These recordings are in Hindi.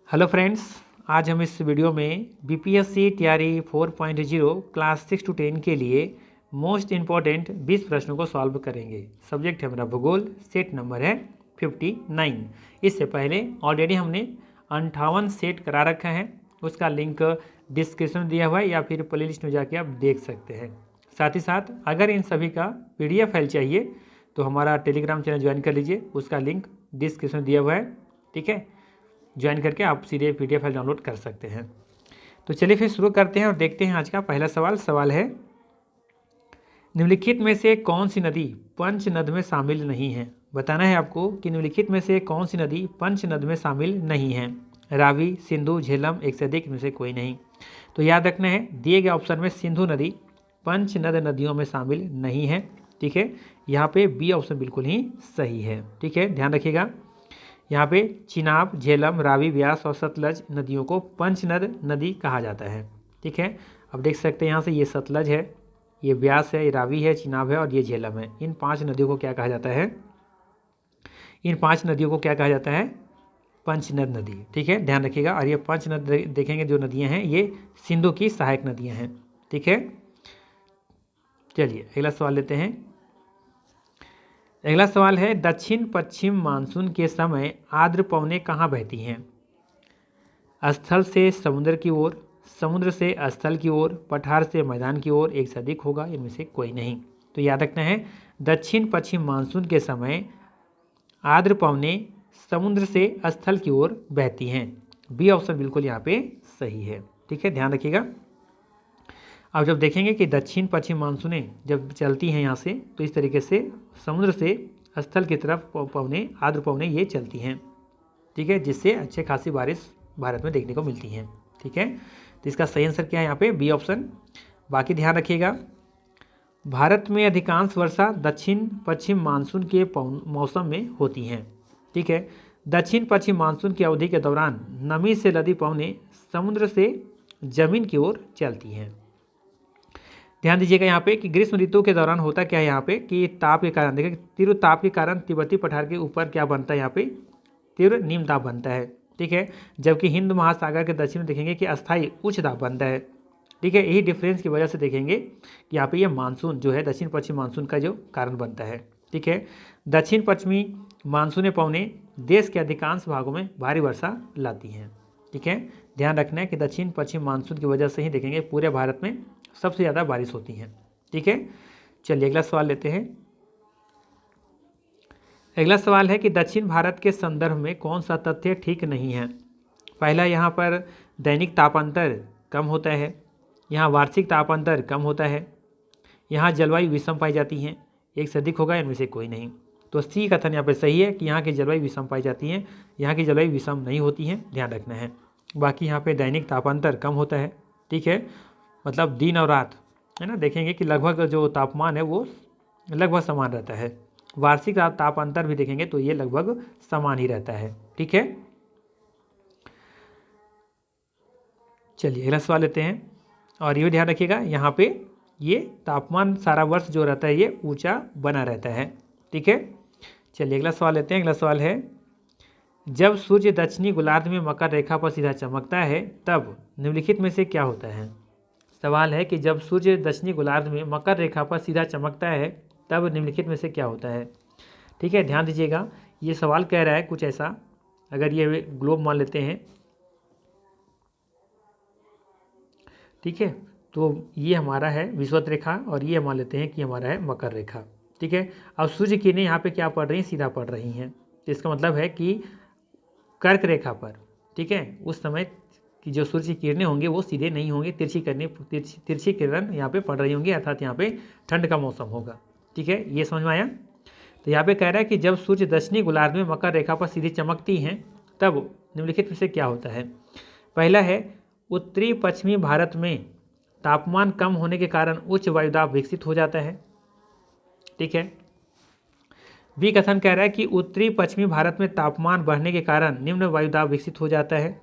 हेलो फ्रेंड्स, आज हम इस वीडियो में बीपीएससी टीआरई 4.0 क्लास 6 to 10 के लिए मोस्ट इम्पॉर्टेंट 20 प्रश्नों को सॉल्व करेंगे। सब्जेक्ट है हमारा भूगोल, सेट नंबर है 59। इससे पहले ऑलरेडी हमने 58 सेट करा रखा है, उसका लिंक डिस्क्रिप्शन में दिया हुआ है या फिर प्ले लिस्ट में जाके आप देख सकते हैं। साथ ही साथ अगर इन सभी का PDF फाइल चाहिए तो हमारा टेलीग्राम चैनल ज्वाइन कर लीजिए, उसका लिंक डिस्क्रिप्शन में दिया हुआ है। ठीक है, ज्वाइन करके आप सीधे PDF फाइल डाउनलोड कर सकते हैं। तो चलिए फिर शुरू करते हैं और देखते हैं आज का पहला सवाल है, निम्नलिखित में से कौन सी नदी पंचनद में शामिल नहीं है। बताना है आपको कि निम्नलिखित में से कौन सी नदी पंचनद में शामिल नहीं है। रावी, सिंधु, झेलम, एक से अधिक में से कोई नहीं। तो याद रखना है, दिए गए ऑप्शन में सिंधु नदी पंचनद नदियों में शामिल नहीं है। ठीक है, यहाँ पे बी ऑप्शन बिल्कुल ही सही है। ठीक है, ध्यान रखिएगा। यहाँ पे चिनाब, झेलम, रावी, व्यास और सतलज नदियों को पंचनद नदी कहा जाता है। ठीक है, अब देख सकते हैं यहाँ से ये सतलज है, ये व्यास है, ये रावी है, चिनाब है और ये झेलम है। इन 5 नदियों को क्या कहा जाता है? इन 5 नदियों को क्या कहा जाता है? पंचनद नदी। ठीक है, ध्यान रखिएगा। और ये पंचनद देखेंगे जो नदियाँ हैं ये सिंधु की सहायक नदियाँ हैं। ठीक है, चलिए अगला सवाल लेते हैं। अगला सवाल है, दक्षिण पश्चिम मानसून के समय आर्द्र पवनें कहाँ बहती हैं? स्थल से समुद्र की ओर, समुद्र से स्थल की ओर, पठार से मैदान की ओर, एक से अधिक होगा, इनमें से कोई नहीं। तो याद रखना है, दक्षिण पश्चिम मानसून के समय आर्द्र पवनें समुद्र से स्थल की ओर बहती हैं। बी ऑप्शन बिल्कुल यहाँ पे सही है। ठीक है, ध्यान रखिएगा। अब जब देखेंगे कि दक्षिण पश्चिम मानसूनें जब चलती हैं यहाँ से, तो इस तरीके से समुद्र से स्थल की तरफ पवनें, आर्द्र पवनें ये चलती हैं। ठीक है, जिससे अच्छे खासी बारिश भारत में देखने को मिलती हैं। ठीक है, तो इसका सही आंसर क्या है यहाँ पे? B option. बाकी ध्यान रखिएगा, भारत में अधिकांश वर्षा दक्षिण पश्चिम मानसून के मौसम में होती हैं। ठीक है, दक्षिण पश्चिम मानसून की अवधि के दौरान नमी से लदी पवनें समुद्र से जमीन की ओर चलती हैं। ध्यान दीजिएगा यहाँ पे कि ग्रीष्म ऋतु के दौरान होता क्या है यहाँ पे कि ताप के कारण, देखिए तीव्र ताप के कारण तिब्बती पठार के ऊपर क्या बनता है? यहाँ पे तीव्र निम्न दाब बनता है। ठीक है, जबकि हिंद महासागर के दक्षिण में देखेंगे कि अस्थायी उच्च दाब बनता है। ठीक है, यही डिफरेंस की वजह से देखेंगे कि यहाँ पे ये मानसून जो है दक्षिण पश्चिम मानसून का जो कारण बनता है। ठीक है, दक्षिण पश्चिमी मानसूनी पवनें देश के अधिकांश भागों में भारी वर्षा लाती हैं। ठीक है, ध्यान रखना है कि दक्षिण पश्चिम मानसून की वजह से ही देखेंगे पूरे भारत में सबसे ज़्यादा बारिश होती है। ठीक है, चलिए अगला सवाल लेते हैं। अगला सवाल है कि दक्षिण भारत के संदर्भ में कौन सा तथ्य ठीक नहीं है? पहला, यहाँ पर दैनिक तापांतर कम होता है, यहाँ वार्षिक तापांतर कम होता है, यहाँ जलवायु विषम पाई जाती हैं, एक से अधिक होगा, इनमें से कोई नहीं। तो सी कथन यहाँ पर सही है कि यहाँ की जलवायु विषम पाई जाती हैं, यहाँ की जलवायु विषम नहीं होती हैं, ध्यान रखना है। बाकी यहाँ पे दैनिक तापांतर कम होता है। ठीक है, मतलब दिन और रात है ना, देखेंगे कि लगभग जो तापमान है वो लगभग समान रहता है। वार्षिक तापांतर भी देखेंगे तो ये लगभग समान ही रहता है। ठीक है, चलिए अगला सवाल लेते हैं। और ये ध्यान रखिएगा, यहाँ पे ये तापमान सारा वर्ष जो रहता है ये ऊंचा बना रहता है। ठीक है, चलिए अगला सवाल लेते हैं। अगला सवाल है, जब सूर्य दक्षिणी गोलार्ध में मकर रेखा पर सीधा चमकता है तब निम्नलिखित में से क्या होता है? सवाल है कि जब सूर्य दक्षिणी गोलार्ध में मकर रेखा पर सीधा चमकता है तब निम्नलिखित में से क्या होता है? ठीक है, ध्यान दीजिएगा, ये सवाल कह रहा है कुछ ऐसा, अगर ये ग्लोब मान लेते हैं, ठीक है, तो ये हमारा है विषुवत रेखा और ये मान लेते हैं कि हमारा है मकर रेखा। ठीक है, अब सूर्य किरणें यहाँ पे क्या पड़ रही हैं? सीधा पड़ रही हैं। तो इसका मतलब है कि कर्क रेखा पर, ठीक है, उस समय कि जो सूर्य की किरणें होंगी वो सीधे नहीं होंगी, तिरछी किरण यहाँ पे पड़ रही होंगी, अर्थात यहाँ पे ठंड का मौसम होगा। ठीक है, ये समझ में आया? तो यहाँ पे कह रहा है कि जब सूर्य दक्षिणी गोलार्ध में मकर रेखा पर सीधी चमकती हैं तब निम्नलिखित में से क्या होता है? पहला है, उत्तरी पश्चिमी भारत में तापमान कम होने के कारण उच्च वायुदाब विकसित हो जाता है। ठीक है, बी कथन कह रहा है कि उत्तरी पश्चिमी भारत में तापमान बढ़ने के कारण निम्न वायुदाब विकसित हो जाता है।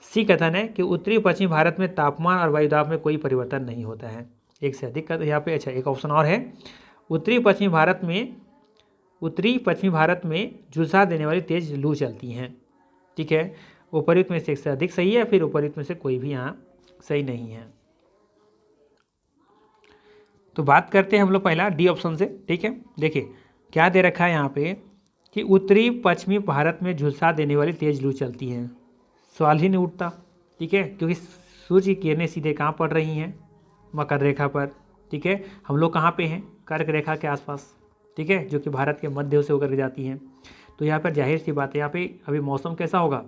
सी कथन है कि उत्तरी पश्चिमी भारत में तापमान और वायुदाब में कोई परिवर्तन नहीं होता है, एक से अधिक यहाँ पे। अच्छा, एक ऑप्शन और है, उत्तरी पश्चिमी भारत में झुलसा देने वाली तेज लू चलती हैं। ठीक है, उपर्युक्त में से एक से अधिक सही है, फिर उपर्युक्त में से कोई भी यहाँ सही नहीं है। तो बात करते हैं हम लोग पहला डी ऑप्शन से। ठीक है, देखिए क्या दे रखा है यहाँ पे कि उत्तरी पश्चिमी भारत में झुलसा देने वाली तेज लू चलती है। सवाल ही नहीं उठता। ठीक है, क्योंकि सूर्य की किरणें सीधे कहाँ पड़ रही हैं, मकर रेखा पर। ठीक है, हम लोग कहाँ पे हैं, कर्क रेखा के आसपास। ठीक है, जो कि भारत के मध्य से होकर के जाती हैं। तो यहाँ पर जाहिर सी बात है, यहाँ पे अभी मौसम कैसा होगा,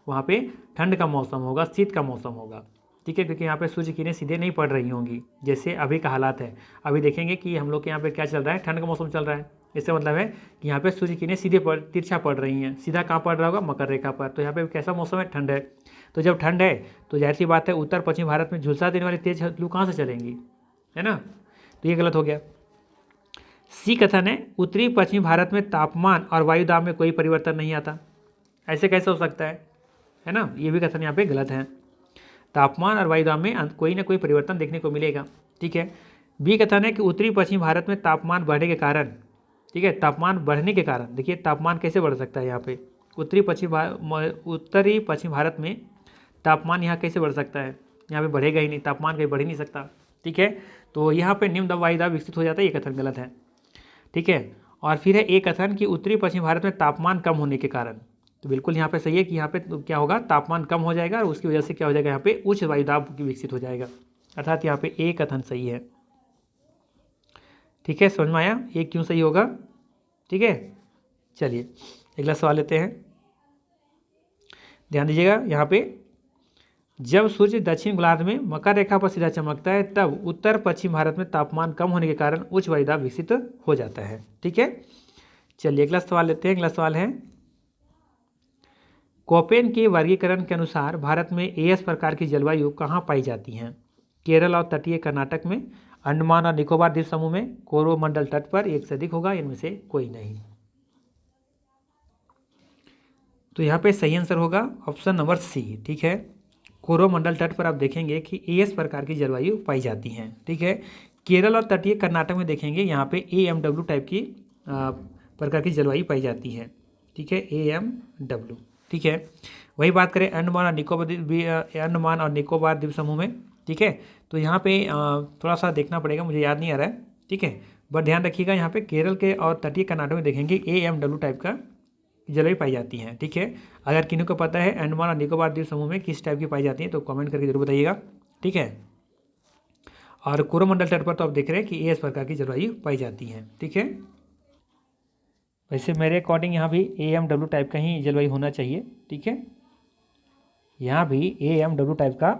वहाँ पे ठंड का मौसम होगा, शीत का मौसम होगा। ठीक है, क्योंकि यहाँ पे सूर्य किरणें सीधे नहीं पड़ रही होंगी जैसे अभी का हालात है। अभी देखेंगे कि हम लोग के यहाँ पे क्या चल रहा है, ठंड का मौसम चल रहा है। इससे मतलब है कि यहाँ पे सूर्य किरणें सीधे तिरछा पड़ रही हैं। सीधा कहाँ पड़ रहा होगा, मकर रेखा पर। तो यहाँ पे कैसा मौसम है, ठंड है। तो जब ठंड है तो जाहिर सी बात है उत्तर पश्चिम भारत में झुलसा देने वाली तेज लू कहाँ से चलेंगी, है ना। तो ये गलत हो गया। सी कथन है उत्तरी पश्चिमी भारत में तापमान और वायु दाब में कोई परिवर्तन नहीं आता। ऐसे कैसे हो सकता है ना। ये भी कथन यहाँ पे गलत है। तापमान और वायु दाब में कोई ना कोई परिवर्तन देखने को मिलेगा। ठीक है। बी कथन है कि उत्तरी पश्चिमी भारत में तापमान बढ़ने के कारण, ठीक है, तापमान बढ़ने के कारण, देखिए तापमान कैसे बढ़ सकता है यहाँ पे, उत्तरी पश्चिम भारत में तापमान यहाँ कैसे बढ़ सकता है, यहाँ पे बढ़ेगा ही नहीं, तापमान कहीं बढ़ ही नहीं सकता। ठीक है, तो यहाँ पे निम्न वायु दाब विकसित हो जाता है, ये कथन गलत है। ठीक है, और फिर है एक कथन कि उत्तरी पश्चिम भारत में तापमान कम होने के कारण, तो बिल्कुल यहाँ पे सही है कि यहाँ पे तो क्या होगा, तापमान कम हो जाएगा और उसकी वजह से क्या हो जाएगा, यहाँ पे उच्च वायु दाब विकसित हो जाएगा। अर्थात यहाँ पे एक कथन सही है। ठीक है, समझ में आया ये क्यों सही होगा। ठीक है, चलिए अगला सवाल लेते हैं। ध्यान दीजिएगा, यहाँ पे जब सूर्य दक्षिण गोलार्ध में मकर रेखा पर सीधा चमकता है तब उत्तर पश्चिम भारत में तापमान कम होने के कारण उच्च वायु दाब विकसित हो जाता है। ठीक है, चलिए अगला सवाल लेते हैं। अगला सवाल है कोपेन के वर्गीकरण के अनुसार भारत में एएस प्रकार की जलवायु कहाँ पाई जाती हैं, केरल और तटीय कर्नाटक में, अंडमान और निकोबार द्वीप समूह में, कोरोमंडल तट पर, एक से अधिक होगा, इनमें से कोई नहीं। तो यहाँ पे सही आंसर होगा ऑप्शन नंबर सी। ठीक है, कोरोमंडल तट पर आप देखेंगे कि एएस प्रकार की जलवायु पाई जाती हैं। ठीक है, केरल और तटीय कर्नाटक में देखेंगे यहाँ पे AMW टाइप की प्रकार की जलवायु पाई जाती है। ठीक है, AMW। ठीक है, वही बात करें अंडमान और निकोबार द्वीप समूह में। ठीक है, तो यहाँ पे थोड़ा सा देखना पड़ेगा, मुझे याद नहीं आ रहा है। ठीक है, बट ध्यान रखिएगा यहाँ पे केरल के और तटीय कर्नाटक में देखेंगे AMW टाइप का जलवायु पाई जाती है। ठीक है, अगर किन्हीं को पता है अंडमान और निकोबार द्वीप समूह में किस टाइप की पाई जाती है तो कमेंट करके जरूर बताइएगा। ठीक है, और कोरोमंडल तट पर तो आप देख रहे हैं कि एएस प्रकार की जलवायु पाई जाती है। ठीक है, वैसे मेरे अकॉर्डिंग यहाँ भी AMW टाइप का ही जलवायु होना चाहिए। ठीक है, यहाँ भी AMW टाइप का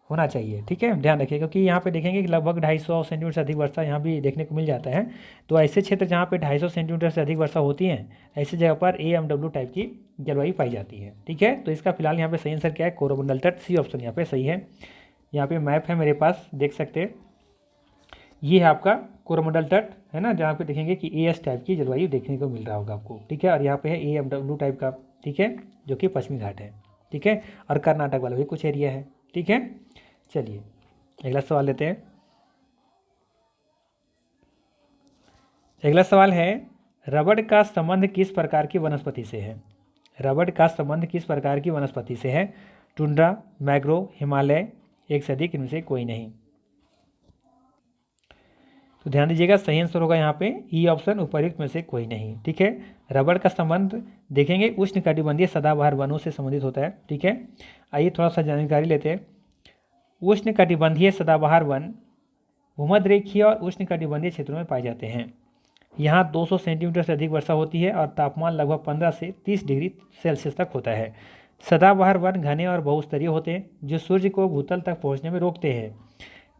होना चाहिए। ठीक है, ध्यान रखिए, क्योंकि यहाँ पे देखेंगे कि लगभग 250 सेंटीमीटर से अधिक वर्षा यहाँ भी देखने को मिल जाता है। तो ऐसे क्षेत्र जहाँ पे 250 सेंटीमीटर से अधिक वर्षा होती है, ऐसी जगह पर AMW टाइप की जलवायु पाई जाती है। ठीक है, तो इसका फिलहाल यहाँ पे सही आंसर क्या है, कोरोमंडल तट, सी ऑप्शन यहाँ पे सही है। यहाँ पे मैप है मेरे पास, देख सकते हैं, ये है आपका कोरोमंडल तट, है ना, जहाँ पे देखेंगे कि AS टाइप की जलवायु देखने को मिल रहा होगा आपको। ठीक है, और यहाँ पे है AMW टाइप का, ठीक है, जो कि पश्चिमी घाट है। ठीक है, और कर्नाटक वाला भी कुछ एरिया है। ठीक है, चलिए अगला सवाल लेते हैं। अगला सवाल है रबड़ का संबंध किस प्रकार की वनस्पति से है, रबड़ का संबंध किस प्रकार की वनस्पति से है, टुंड्रा, मैग्रोव, हिमालय, एक से अधिक, इनमें से कोई नहीं। तो ध्यान दीजिएगा, सही आंसर होगा यहाँ पे ई ऑप्शन, उपर्युक्त में से कोई नहीं। ठीक है, रबड़ का संबंध देखेंगे उष्णकटिबंधीय सदाबहार वनों से संबंधित होता है। ठीक है, आइए थोड़ा सा जानकारी लेते हैं। उष्णकटिबंधीय सदाबहार वन भूमध्यरेखीय और उष्णकटिबंधीय क्षेत्रों में पाए जाते हैं। यहाँ 200 सेंटीमीटर से अधिक वर्षा होती है और तापमान लगभग 15 से 30 डिग्री सेल्सियस तक होता है। सदाबहार वन घने और बहुस्तरीय होते हैं जो सूर्य को भूतल तक पहुँचने में रोकते हैं।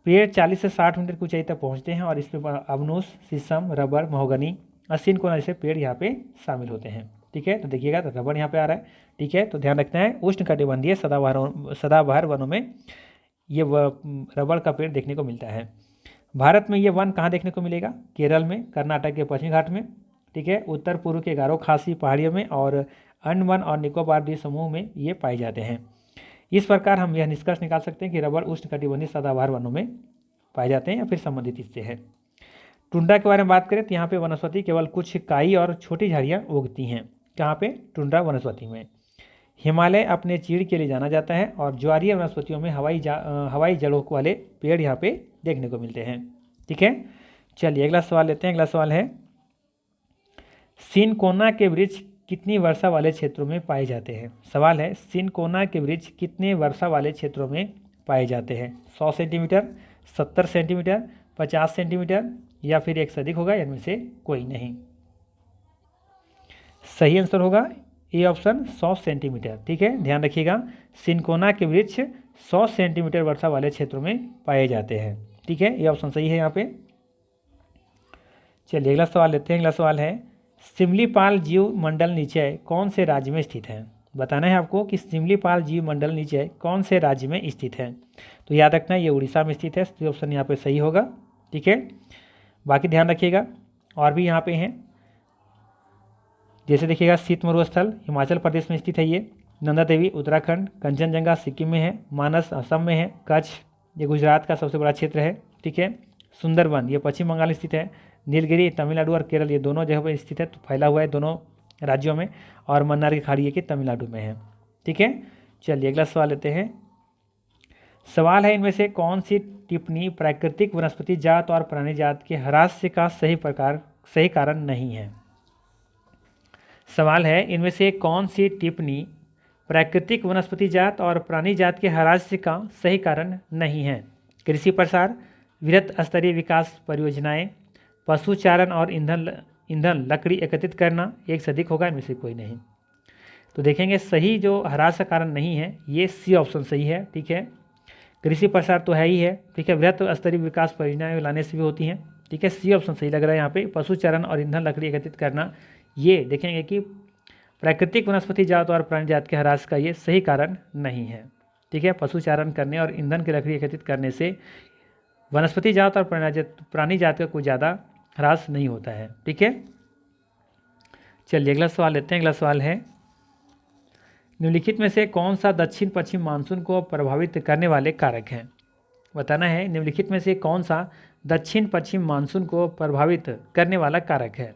पेड़ 40 से 60 मीटर की ऊंचाई तक पहुँचते हैं और इसमें अबनूस, शीशम, रबर, महोगनी, असीन कोना जैसे पेड़ यहाँ पे शामिल होते हैं। ठीक है, तो देखिएगा, तो रबर यहाँ पे आ रहा है। ठीक है, तो ध्यान रखना है उष्णकटिबंधीय सदाबहार वनों में ये रबड़ का पेड़ देखने को मिलता है। भारत में ये वन कहाँ देखने को मिलेगा, केरल में, कर्नाटक के पश्चिमी घाट में। ठीक है, उत्तर पूर्व के गारो खासी पहाड़ियों में और अंडमान और निकोबार द्वीप समूह में ये पाए जाते हैं। इस प्रकार हम यह निष्कर्ष निकाल सकते हैं कि रबड़ उष्णकटिबंधीय सदाबहार वनों में पाए जाते हैं या फिर संबंधित इससे है। टुंड्रा के बारे में बात करें तो यहाँ पे वनस्पति केवल कुछ काई और छोटी झाड़ियाँ उगती हैं। कहाँ पे, टुंड्रा वनस्पति में। हिमालय अपने चीड़ के लिए जाना जाता है और ज्वारीय वनस्पतियों में हवाई जड़ों वाले पेड़ यहाँ पे देखने को मिलते हैं। ठीक है, चलिए अगला सवाल लेते हैं। अगला सवाल है, सिनकोना के वृक्ष कितनी वर्षा वाले क्षेत्रों में पाए जाते हैं? सवाल है, सिनकोना के वृक्ष कितने वर्षा वाले क्षेत्रों में पाए जाते हैं? 100 सेंटीमीटर, 70 सेंटीमीटर, 50 सेंटीमीटर या फिर एक से अधिक होगा, इनमें से कोई नहीं। सही आंसर होगा ए ऑप्शन 100 सेंटीमीटर। ठीक है, ध्यान रखिएगा, सिनकोना के वृक्ष 100 सेंटीमीटर वर्षा वाले क्षेत्रों में पाए जाते हैं। ठीक है, ये ऑप्शन सही है यहाँ पे। चलिए अगला सवाल लेते हैं। अगला सवाल है, सिमलीपाल जीव मंडल निचय कौन से राज्य में स्थित है? बताना है आपको कि सिमलीपाल जीव मंडल निचय कौन से राज्य में स्थित है। तो याद रखना ये उड़ीसा में स्थित है, तो ऑप्शन यहाँ पे सही होगा। ठीक है, बाकी ध्यान रखिएगा और भी यहाँ पे हैं, जैसे देखिएगा शीत मरुस्थल हिमाचल प्रदेश में स्थित है, ये नंदा देवी उत्तराखंड, कंचनजंगा सिक्किम में है, मानस असम में है, कच्छ ये गुजरात का सबसे बड़ा क्षेत्र है। ठीक है, सुंदरवन ये पश्चिम बंगाल स्थित है, नीलगिरी तमिलनाडु और केरल ये दोनों जगह पर स्थित है, तो फैला हुआ है दोनों राज्यों में, और मन्नार की खाड़ी है कि तमिलनाडु में है। ठीक है, चलिए अगला सवाल लेते हैं। सवाल है, इनमें से कौन सी टिप्पणी प्राकृतिक वनस्पति जात और प्राणी जात के ह्रास का सही कारण नहीं है? सवाल है, इनमें से कौन सी टिप्पणी प्राकृतिक वनस्पति जात और प्राणी जात के ह्रास का सही कारण नहीं है? कृषि प्रसार, वृहत स्तरीय विकास परियोजनाएं, पशुचारण और ईंधन लकड़ी एकत्रित करना, एक से अधिक होगा, इनमें से कोई नहीं। तो देखेंगे सही जो ह्रास का कारण नहीं है ये सी ऑप्शन सही है। ठीक है, कृषि प्रसार तो है ही है। ठीक है, वृहत स्तरीय विकास परियोजनाएं लाने से भी होती हैं। ठीक है, सी ऑप्शन सही लग रहा है यहाँ पे। पशुचारण और ईंधन लकड़ी एकत्रित करना, ये देखेंगे कि प्राकृतिक वनस्पति जात और प्राणी जात के ह्रास का ये सही कारण नहीं है। ठीक है, पशुचारण करने और ईंधन की लकड़ी एकत्रित करने से वनस्पति जात और प्राणी जात का कोई ज़्यादा ह्रास नहीं होता है। ठीक है, चलिए अगला सवाल लेते हैं। अगला सवाल है, निम्नलिखित में से कौन सा दक्षिण पश्चिम मानसून को प्रभावित करने वाले कारक हैं? बताना है, निम्नलिखित में से कौन सा दक्षिण पश्चिम मानसून को प्रभावित करने वाला कारक है?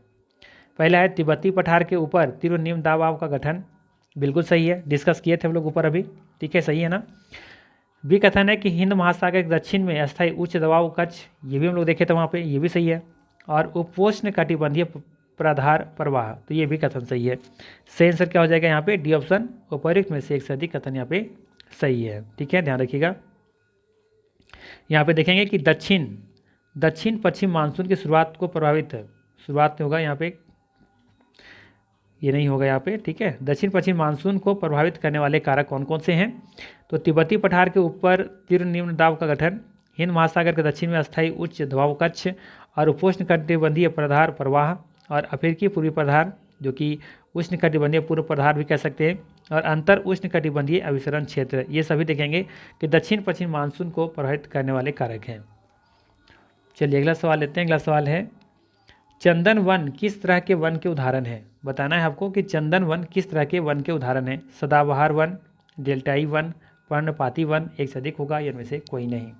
पहला है, तिब्बती पठार के ऊपर तीव्र निम्न दबाव का गठन, बिल्कुल सही है, डिस्कस किए थे हम लोग ऊपर अभी। ठीक है, सही है ना। बी कथन है कि हिंद महासागर के दक्षिण में अस्थायी उच्च दबाव कक्ष, ये भी हम लोग देखे थे वहाँ पे, ये भी सही है। और उपोष्ण कटिबंधीय प्राधार प्रवाह, तो ये भी कथन सही है। सही आंसर क्या हो जाएगा यहाँ पे? डी ऑप्शन, उपर्युक्त में से एक से अधिक कथन यहाँ पे सही है। ठीक है, ध्यान रखिएगा। यहाँ पे देखेंगे कि दक्षिण पश्चिम मानसून की शुरुआत में होगा यहाँ पे, ये नहीं होगा यहाँ पे। ठीक है, दक्षिण पश्चिम मानसून को प्रभावित करने वाले कारक कौन कौन से हैं? तो तिब्बती पठार के ऊपर तीव्र निम्न दाब का गठन, हिंद महासागर के दक्षिण में अस्थायी उच्च दबाव कक्ष और उपोष्ण कटिबंधीय प्रधार प्रवाह, और अफ्रीकी पूर्वी प्रधार जो कि उष्ण कटिबंधीय पूर्व प्रधार भी कह सकते हैं, और अंतर उष्ण कटिबंधीय अभिसरण क्षेत्र, ये सभी देखेंगे कि दक्षिण पश्चिम मानसून को प्रभावित करने वाले कारक हैं। चलिए अगला सवाल लेते हैं। अगला सवाल है, चंदन वन किस तरह के वन के उदाहरण है? बताना है आपको कि चंदन वन किस तरह के वन के उदाहरण है। सदाबहार वन, डेल्टाई वन, पर्णपाती वन, एक से अधिक होगा, इनमें से कोई नहीं।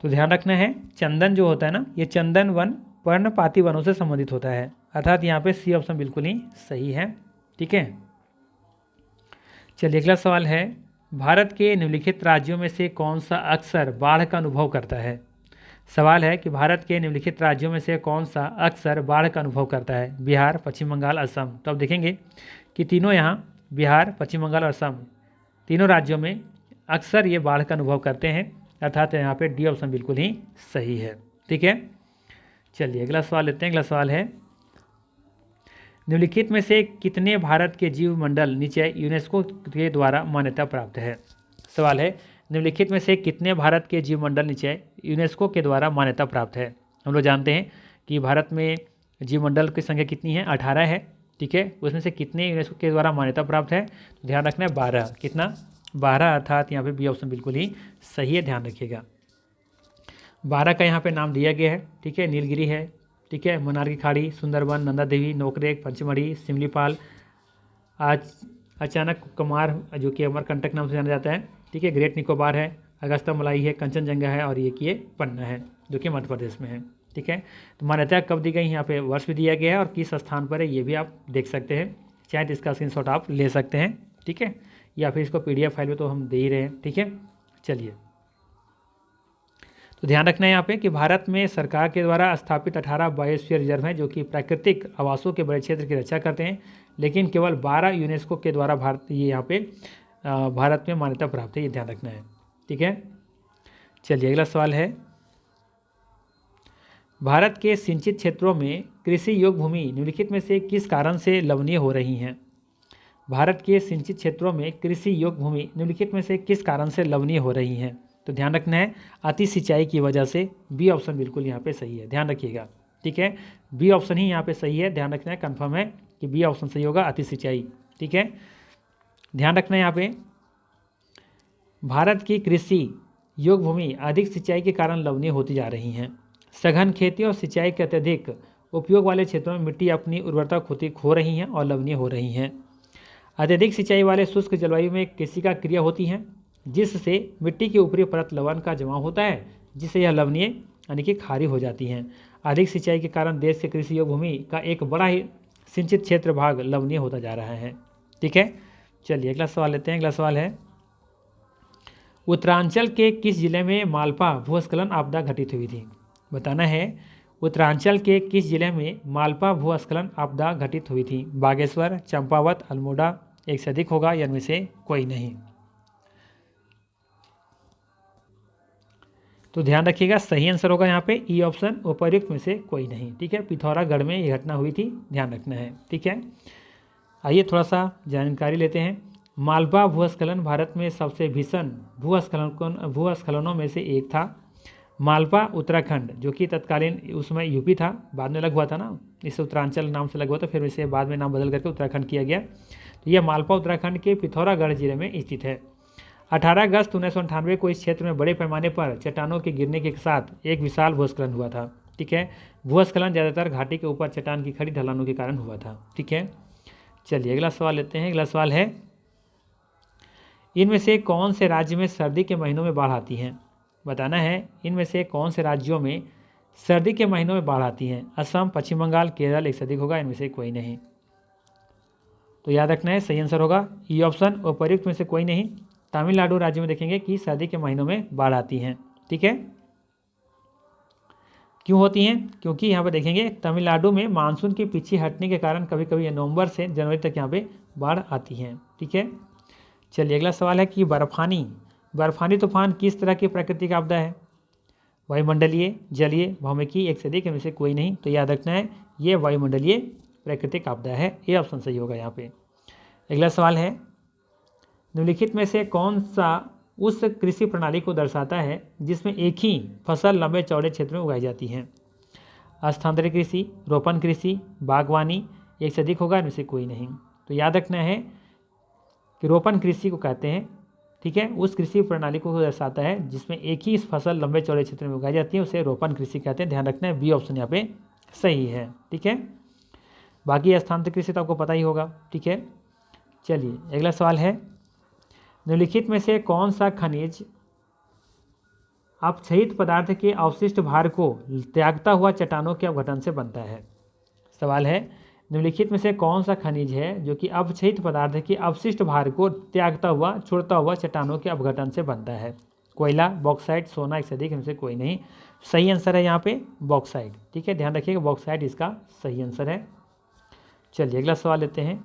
तो ध्यान रखना है, चंदन जो होता है ना, ये चंदन वन पर्णपाती वनों से संबंधित होता है, अर्थात यहाँ पे सी ऑप्शन बिल्कुल ही सही है। ठीक है, चलिए अगला सवाल है, भारत के निम्नलिखित राज्यों में से कौन सा अक्सर बाढ़ का अनुभव करता है? सवाल है कि भारत के निम्नलिखित राज्यों में से कौन सा अक्सर बाढ़ का अनुभव करता है? बिहार, पश्चिम बंगाल, असम। तो अब देखेंगे कि तीनों यहाँ बिहार, पश्चिम बंगाल और असम तीनों राज्यों में अक्सर ये बाढ़ का अनुभव करते हैं, अर्थात यहाँ पे डी ऑप्शन बिल्कुल ही सही है। ठीक है, चलिए अगला सवाल लेते हैं। अगला सवाल है, निम्नलिखित में से कितने भारत के जीव मंडल निचय यूनेस्को के द्वारा मान्यता प्राप्त है? सवाल है, निम्नलिखित में से कितने भारत के जीव मंडल निचय यूनेस्को के द्वारा मान्यता प्राप्त है? हम लोग जानते हैं कि भारत में जीव मंडल की संख्या कितनी है? 18 है। ठीक है, उसमें से कितने यूनेस्को के द्वारा मान्यता प्राप्त है? तो ध्यान रखना है 12। कितना? 12, अर्थात यहाँ पे बी ऑप्शन बिल्कुल ही सही है, ध्यान रखिएगा। 12 का यहाँ पे नाम दिया गया है। ठीक है, नीलगिरी है, ठीक है, मन्नार की खाड़ी, सुंदरवन, नंदा देवी, नोकरेक, पंचमढ़ी, सिमलीपाल, आज अचानक कुमार जो कि अमरकंटक नाम से जाना जाता है। ठीक है, ग्रेट निकोबार है, अगस्ता मलाई है, कंचनजंगा है, और ये कि ये पन्ना है जो कि मध्य प्रदेश में है। ठीक है। तो मान्यता कब दी गई, यहाँ पे वर्ष भी दिया गया है और किस स्थान पर है ये भी आप देख सकते हैं। चाहे तो इसका स्क्रीनशॉट आप ले सकते हैं, ठीक है, या फिर इसको PDF फाइल में तो हम दे ही रहे हैं, ठीक है। चलिए, तो ध्यान रखना है यहाँ पे कि भारत में सरकार के द्वारा स्थापित 18 बायोस्फीयर रिजर्व हैं जो कि प्राकृतिक आवासों के बड़े क्षेत्र की रक्षा करते हैं, लेकिन केवल 12 यूनेस्को के द्वारा यहाँ पे भारत में मान्यता प्राप्त है, ये ध्यान रखना है, ठीक है। चलिए, अगला सवाल है, भारत के सिंचित क्षेत्रों में कृषि योग्य भूमि निम्नलिखित में से किस कारण से लवणीय हो रही हैं। भारत के सिंचित क्षेत्रों में कृषि योग्य भूमि निम्नलिखित में से किस कारण से लवणीय हो रही हैं। तो ध्यान रखना है अति सिंचाई की वजह से। बी ऑप्शन बिल्कुल यहाँ पे सही है, ध्यान रखिएगा, ठीक है। बी ऑप्शन ही यहाँ पे सही है, ध्यान रखना है, कन्फर्म है कि बी ऑप्शन सही होगा, अति सिंचाई, ठीक है। ध्यान रखना है यहाँ पे, भारत की कृषि योग्य भूमि अधिक सिंचाई के कारण लवणीय होती जा रही हैं। सघन खेती और सिंचाई के अत्यधिक उपयोग वाले क्षेत्रों में मिट्टी अपनी उर्वरता खो रही हैं और लवणीय हो रही हैं। अत्यधिक सिंचाई वाले शुष्क जलवायु में केशिका क्रिया होती हैं, जिससे मिट्टी की ऊपरी परत लवण का जमाव होता है, जिससे यह लवणीय यानी कि खारी हो जाती हैं। अधिक सिंचाई के कारण देश के कृषि योग्य भूमि का एक बड़ा ही सिंचित क्षेत्र भाग लवणीय होता जा रहा है, ठीक है। चलिए, अगला सवाल लेते हैं। अगला सवाल है, उत्तरांचल के किस जिले में मालपा भूस्खलन आपदा घटित हुई थी। बताना है, उत्तरांचल के किस जिले में मालपा भूस्खलन आपदा घटित हुई थी। बागेश्वर, चंपावत, अल्मोड़ा, एक से अधिक होगा या इनमें से कोई नहीं। तो ध्यान रखिएगा, सही आंसर होगा यहाँ पे ई ऑप्शन, उपर्युक्त में से कोई नहीं, ठीक है। पिथौरागढ़ में ये घटना हुई थी, ध्यान रखना है, ठीक है। आइए थोड़ा सा जानकारी लेते हैं। मालवा भूस्खलन भारत में सबसे भीषण भूस्खलनों में से एक था। मालवा उत्तराखंड, जो कि तत्कालीन उस समय यूपी था, बाद में अलग हुआ था ना, इससे उत्तरांचल नाम से अलग हुआ था, फिर इसे बाद में नाम बदल करके उत्तराखंड किया गया। तो यह मालवा उत्तराखंड के पिथौरागढ़ जिले में स्थित है। 18 अगस्त 1998 को इस क्षेत्र में बड़े पैमाने पर चट्टानों के गिरने के साथ एक विशाल भूस्खलन हुआ था, ठीक है। भूस्खलन ज़्यादातर घाटी के ऊपर चट्टान की खड़ी ढलानों के कारण हुआ था, ठीक है। चलिए, अगला सवाल लेते हैं। अगला सवाल है, इनमें से कौन से राज्य में सर्दी के महीनों में बाढ़ आती हैं। बताना है, इनमें से कौन से राज्यों में सर्दी के महीनों में बाढ़ आती हैं। असम, पश्चिम बंगाल, केरल, एक से अधिक होगा, इनमें से कोई नहीं। तो याद रखना है, सही आंसर होगा ई ऑप्शन, उपर्युक्त में से कोई नहीं। तमिलनाडु राज्य में देखेंगे कि सर्दी के महीनों में बाढ़ आती हैं, ठीक है। क्यों होती हैं, क्योंकि यहाँ पर देखेंगे तमिलनाडु में मानसून के पीछे हटने के कारण कभी कभी नवंबर से जनवरी तक यहाँ पे बाढ़ आती हैं, ठीक है। चलिए, अगला सवाल है कि बर्फानी तूफान किस तरह की प्राकृतिक आपदा है। वायुमंडलीय, जलीय, भौमिकी, एक से अधिक, इनमें से कोई नहीं। तो याद रखना है, ये वायुमंडलीय प्राकृतिक आपदा है, ये ऑप्शन सही होगा यहाँ पे। अगला सवाल है, निम्नलिखित में से कौन सा उस कृषि प्रणाली को दर्शाता है जिसमें एक ही फसल लंबे चौड़े क्षेत्र में उगाई जाती है। स्थानांतरित कृषि, रोपण कृषि, बागवानी, एक से अधिक होगा, इनमें से कोई नहीं। तो याद रखना है कि रोपण कृषि को कहते हैं, ठीक है। उस कृषि प्रणाली को दर्शाता है जिसमें एक ही फसल लंबे चौड़े क्षेत्र में उगाई जाती है, उसे रोपण कृषि कहते हैं, ध्यान रखना है। बी ऑप्शन यहाँ पे सही है, ठीक है। बाकी स्थानांतरित कृषि तो आपको पता ही होगा, ठीक है। चलिए, अगला सवाल है, निम्नलिखित में से कौन सा खनिज अपक्षयित पदार्थ के अवशिष्ट भार को त्यागता हुआ चट्टानों के अपघटन से बनता है। सवाल है, निम्नलिखित में से कौन सा खनिज है जो कि अपक्षयित पदार्थ के अवशिष्ट भार को त्यागता हुआ छोड़ता हुआ चट्टानों के अपघटन से बनता है। कोयला, बॉक्साइट, सोना, एक से अधिक, इनमें से कोई नहीं। सही आंसर है यहाँ पे बॉक्साइट, ठीक है, ध्यान रखिएगा, बॉक्साइट इसका सही आंसर है। चलिए, अगला सवाल लेते हैं।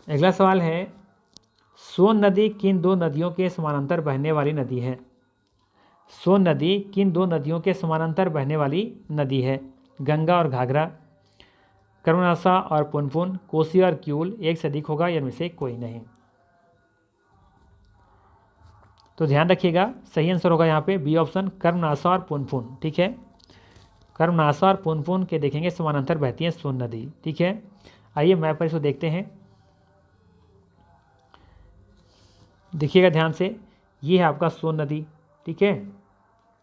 अगला सवाल है, सोन नदी किन दो नदियों के समानांतर बहने वाली नदी है। सोन नदी किन दो नदियों के समानांतर बहने वाली नदी है। गंगा और घाघरा, कर्मनासा और पुनपुन, कोसी और क्यूल, एक से अधिक होगा या इनमें से कोई नहीं। तो ध्यान रखिएगा, सही आंसर होगा यहाँ पे बी ऑप्शन, कर्मनासा और पुनपुन, ठीक है। कर्मनासा और पुनपुन के देखेंगे समानांतर बहती है सोन नदी, ठीक है। आइए मैप पर इसको देखते हैं, देखिएगा ध्यान से, ये है आपका सोन नदी, ठीक है,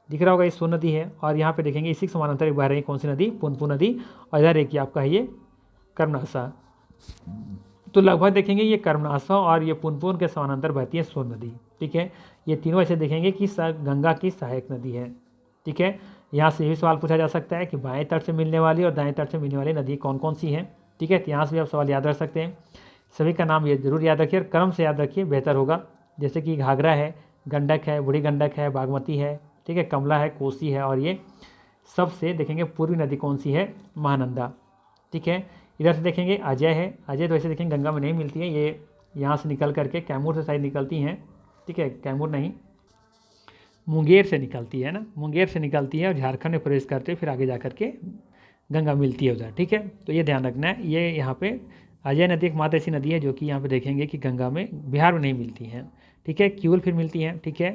दिख रहा होगा, ये सोन नदी है। और यहाँ पे देखेंगे इसी के समानांतर एक बह रही है कौन सी नदी, पुनपुन नदी। और इधर एक आपका है ये कर्मनासा। तो लगभग देखेंगे ये कर्मनासा और ये पुनपुन के समानांतर बहती है सोन नदी, ठीक है। ये तीनों ऐसे देखेंगे कि गंगा की सहायक नदी है, ठीक है। यहाँ से ये भी सवाल पूछा जा सकता है कि बाएं तट से मिलने वाली और दाएं तट से मिलने वाली नदी कौन कौन सी हैं। ठीक है, तो यहाँ से भी आप सवाल याद रख सकते हैं। सभी का नाम ये जरूर याद रखिए और क्रम से याद रखिए, बेहतर होगा। जैसे कि घाघरा है, गंडक है, बूढ़ी गंडक है, बागमती है, ठीक है, कमला है, कोसी है, और ये सबसे देखेंगे पूर्वी नदी कौन सी है, महानंदा। ठीक है, इधर से देखेंगे अजय है। अजय तो वैसे देखेंगे गंगा में नहीं मिलती है, ये यहाँ से निकल करके कैमूर से साइड निकलती हैं। ठीक है, कैमूर नहीं, मुंगेर से निकलती है ना, मुंगेर से निकलती है और झारखंड में प्रवेश करते फिर आगे जा करके गंगा मिलती है उधर। ठीक है, तो ये ध्यान रखना है। ये यहाँ पे अजय नदी एकमात्र ऐसी नदी है जो कि यहाँ पे देखेंगे कि गंगा में, बिहार में नहीं मिलती हैं। ठीक है, क्यूल फिर मिलती हैं। ठीक है,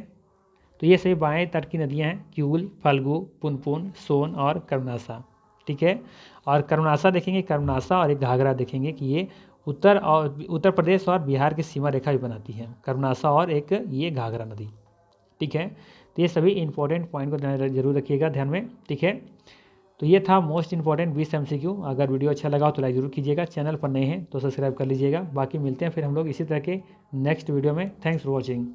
तो ये सभी बाएं तट की नदियाँ हैं, क्यूल, फल्गु, पुनपुन, सोन और कर्मनासा। ठीक है, और कर्मनासा देखेंगे, कर्मनासा और एक घाघरा देखेंगे कि ये उत्तर प्रदेश और बिहार की सीमा रेखा भी बनाती है, कर्मनासा और एक ये घाघरा नदी। ठीक है, तो ये सभी इंपॉर्टेंट पॉइंट को जरूर रखिएगा ध्यान में। ठीक है, तो ये था मोस्ट इंपॉर्टेंट 20 MCQ। अगर वीडियो अच्छा लगा हो तो लाइक जरूर कीजिएगा, चैनल पर नए हैं तो सब्सक्राइब कर लीजिएगा। बाकी मिलते हैं फिर हम लोग इसी तरह के नेक्स्ट वीडियो में। Thanks for watching.